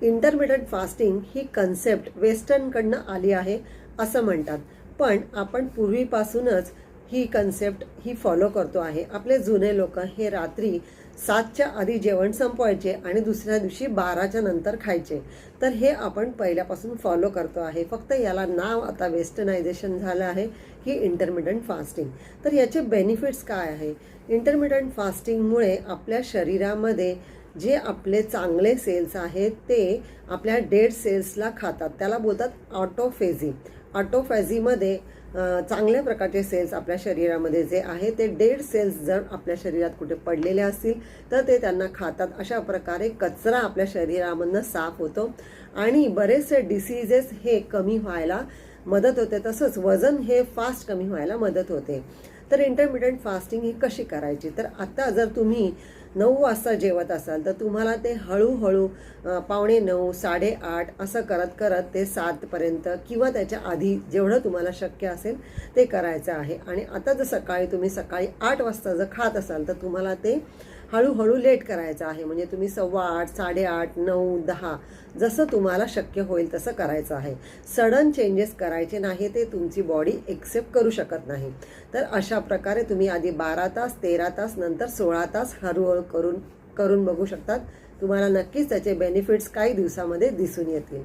Intermediate fasting ही concept वेस्टर्नकडनं आली आहे असं म्हणतात, पण आपण पूर्वीपासूनच ही कन्सेप्ट ही फॉलो करतो आहे. आपले जुने लोक हे रात्री 7च्या आधी जेवण संपवायचे आणि दुसऱ्या दिवशी 12च्या नंतर खायचे. तर हे आपण पहिल्यापासून फॉलो करतो आहे. फक्त याला नाव आता वेस्टर्नायझेशन झालं आहे की इंटरमिडिएट फास्टिंग. तर याचे बेनिफिट्स काय आहे? इंटरमिडिएट फास्टिंगमुळे आपल्या शरीरामध्ये जे आपले चांगले सेल्स आहेत ते आपल्या डेड सेल्सला खातात. त्याला बोलतात ऑटोफेजी. ऑटोफॅजीमध्ये चांगल्या प्रकारचे सेल्स आपल्या शरीरामध्ये जे आहे ते डेड सेल्स जर आपल्या शरीरात कुठे पडलेले असतील तर ते त्यांना खातात. अशा प्रकारे कचरा आपल्या शरीरामधनं साफ होतो आणि बरेचसे डिसीजेस हे कमी व्हायला मदत होते. तसंच वजन हे फास्ट कमी व्हायला मदत होते. तर इंटरमिडिएट फास्टिंग ही कशी करायची? तर आता जर तुम्ही 9 वाजता जेवत असाल तर तुम्हाला ते हळूहळू 9:15, 8:30 असं करत करत ते 7पर्यंत किंवा त्याच्या आधी जेवढं तुम्हाला शक्य असेल ते करायचं आहे. आणि आता जर तुम्ही सकाळी 8 वाजता जर खात असाल तर तुम्हाला ते हळूहळू लेट करायचं आहे. म्हणजे तुम्ही 8:15, 8:30, 9, 10 जसं तुम्हाला शक्य होईल तसं करायचं आहे. सडन चेंजेस करायचे नाही, ते तुमची बॉडी एक्सेप्ट करू शकत नाही. तर अशा प्रकारे तुम्ही आधी 12 तास, 13 तास, नंतर 16 तास हळूहळू करून बघू शकतात. तुम्हाला नक्कीच त्याचे बेनिफिट्स काही दिवसामध्ये दिसून येतील.